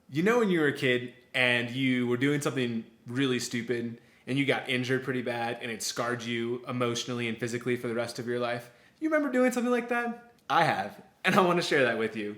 You know when you were a kid and you were doing something really stupid and you got injured pretty bad and it scarred you emotionally and physically for the rest of your life? You remember doing something like that? I have, and I want to share that with you.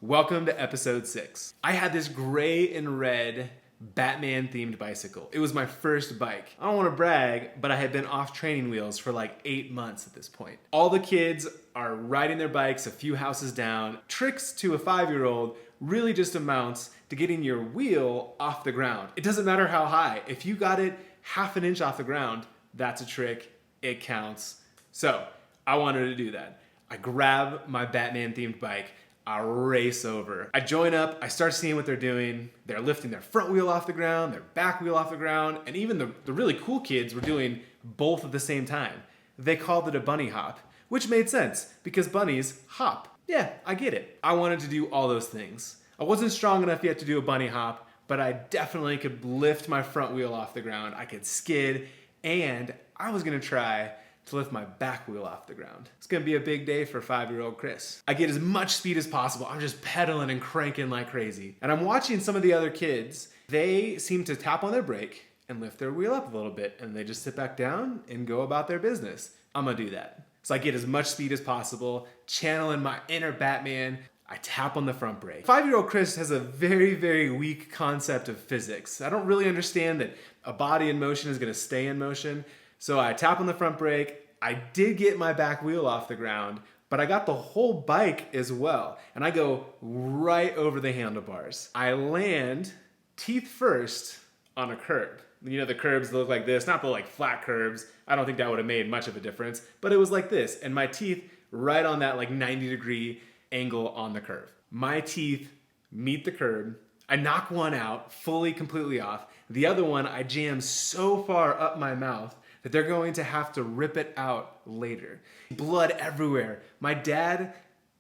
Welcome to episode 6. I had this gray and red Batman themed bicycle. It was my first bike. I don't want to brag, but I had been off training wheels for like 8 months at this point. All the kids are riding their bikes a few houses down. Tricks to a 5-year-old really just amounts to getting your wheel off the ground. It doesn't matter how high. If you got it half an inch off the ground, that's a trick. It counts. So I wanted to do that. I grab my Batman themed bike. I race over. I join up, I start seeing what they're doing. They're lifting their front wheel off the ground, their back wheel off the ground, and even the really cool kids were doing both at the same time. They called it a bunny hop, which made sense because bunnies hop. Yeah, I get it. I wanted to do all those things. I wasn't strong enough yet to do a bunny hop, but I definitely could lift my front wheel off the ground. I could skid, and I was gonna try to lift my back wheel off the ground. It's gonna be a big day for 5-year-old Chris. I get as much speed as possible. I'm just pedaling and cranking like crazy. And I'm watching some of the other kids. They seem to tap on their brake and lift their wheel up a little bit, and they just sit back down and go about their business. I'm gonna do that. So I get as much speed as possible, channeling my inner Batman. I tap on the front brake. 5-year-old Chris has a very, very weak concept of physics. I don't really understand that a body in motion is gonna stay in motion. So I tap on the front brake. I did get my back wheel off the ground, but I got the whole bike as well. And I go right over the handlebars. I land teeth first on a curb. You know, the curbs look like this, not the like flat curbs. I don't think that would have made much of a difference, but it was like this. And my teeth right on that like 90-degree angle on the curve. My teeth meet the curb. I knock one out, fully, completely off. The other one, I jam so far up my mouth that they're going to have to rip it out later. Blood everywhere. My dad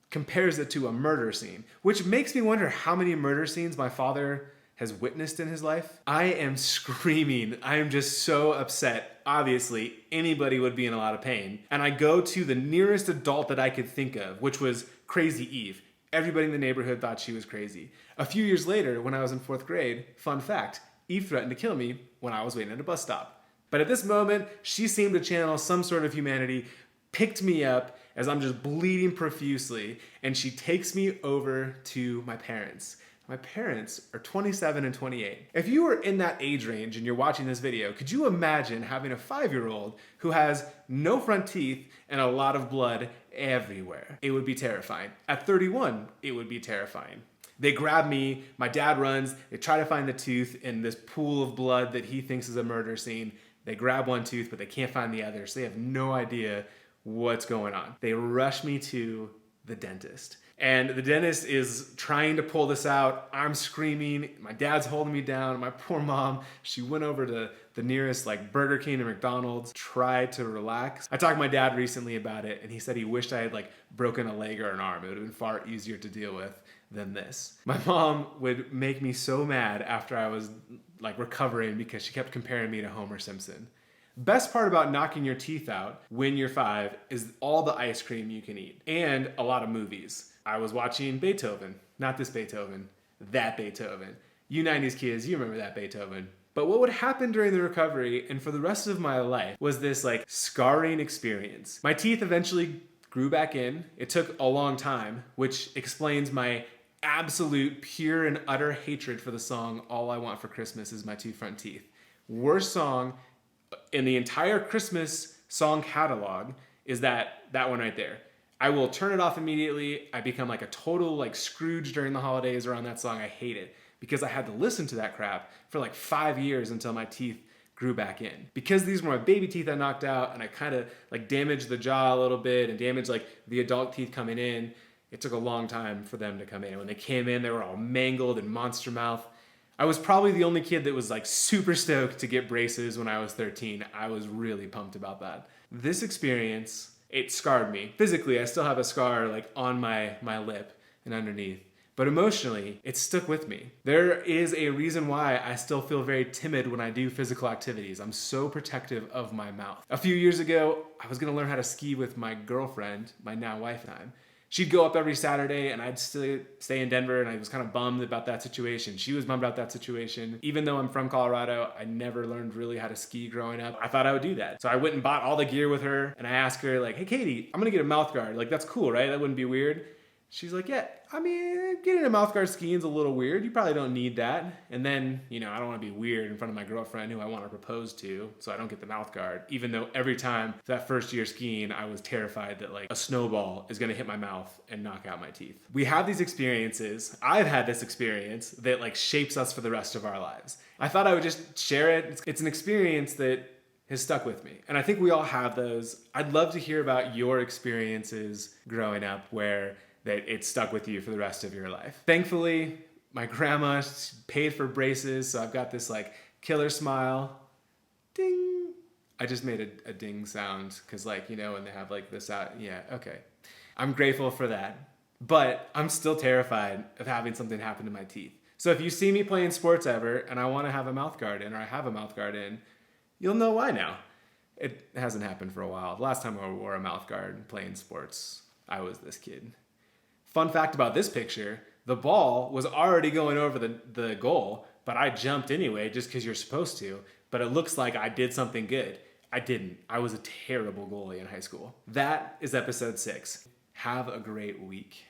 compares it to a murder scene, which makes me wonder how many murder scenes my father has witnessed in his life. I am screaming. I am just so upset. Obviously, anybody would be in a lot of pain. And I go to the nearest adult that I could think of, which was Crazy Eve. Everybody in the neighborhood thought she was crazy. A few years later, when I was in 4th grade, fun fact, Eve threatened to kill me when I was waiting at a bus stop. But at this moment, she seemed to channel some sort of humanity, picked me up as I'm just bleeding profusely, and she takes me over to my parents. My parents are 27 and 28. If you were in that age range and you're watching this video, could you imagine having a 5-year-old who has no front teeth and a lot of blood everywhere? It would be terrifying. At 31, it would be terrifying. They grab me, my dad runs, they try to find the tooth in this pool of blood that he thinks is a murder scene. They grab one tooth, but they can't find the other, so they have no idea what's going on. They rush me to the dentist. And the dentist is trying to pull this out. I'm screaming. My dad's holding me down. My poor mom, she went over to the nearest like Burger King or McDonald's, tried to relax. I talked to my dad recently about it, and he said he wished I had like broken a leg or an arm. It would have been far easier to deal with than this. My mom would make me so mad after I was like recovering because she kept comparing me to Homer Simpson. Best part about knocking your teeth out when you're 5 is all the ice cream you can eat and a lot of movies. I was watching Beethoven, not this Beethoven, that Beethoven. You 90s kids, you remember that Beethoven. But what would happen during the recovery and for the rest of my life was this like scarring experience. My teeth eventually grew back in. It took a long time, which explains my absolute pure and utter hatred for the song All I Want for Christmas Is My Two Front Teeth. Worst song in the entire Christmas song catalog is that one right there. I will turn it off immediately. I become like a total like Scrooge during the holidays around that song. I hate it because I had to listen to that crap for like 5 years until my teeth grew back in. Because these were my baby teeth I knocked out and I kind of like damaged the jaw a little bit and damaged like the adult teeth coming in. It took a long time for them to come in. When they came in, they were all mangled and monster mouth. I was probably the only kid that was like super stoked to get braces when I was 13. I was really pumped about that. This experience, it scarred me. Physically, I still have a scar like on my lip and underneath. But emotionally, it stuck with me. There is a reason why I still feel very timid when I do physical activities. I'm so protective of my mouth. A few years ago, I was gonna learn how to ski with my girlfriend, my now wife and I. She'd go up every Saturday and I'd still stay in Denver, and I was kind of bummed about that situation. She was bummed about that situation. Even though I'm from Colorado, I never learned really how to ski growing up. I thought I would do that. So I went and bought all the gear with her, and I asked her like, hey Katie, I'm gonna get a mouth guard. Like, that's cool, right? That wouldn't be weird. She's like, yeah, I mean, getting a mouthguard skiing is a little weird. You probably don't need that. And then, I don't want to be weird in front of my girlfriend who I want to propose to, so I don't get the mouthguard. Even though every time that first year skiing, I was terrified that like a snowball is going to hit my mouth and knock out my teeth. We have these experiences. I've had this experience that like shapes us for the rest of our lives. I thought I would just share it. It's an experience that has stuck with me. And I think we all have those. I'd love to hear about your experiences growing up where that it stuck with you for the rest of your life. Thankfully, my grandma paid for braces, so I've got this like killer smile. Ding! I just made a ding sound because when they have like this out, yeah, okay. I'm grateful for that, but I'm still terrified of having something happen to my teeth. So if you see me playing sports ever and I want to have a mouth guard in, or I have a mouth guard in, you'll know why now. It hasn't happened for a while. The last time I wore a mouth guard playing sports, I was this kid. Fun fact about this picture, the ball was already going over the goal, but I jumped anyway just because you're supposed to. But it looks like I did something good. I didn't. I was a terrible goalie in high school. That is episode 6. Have a great week.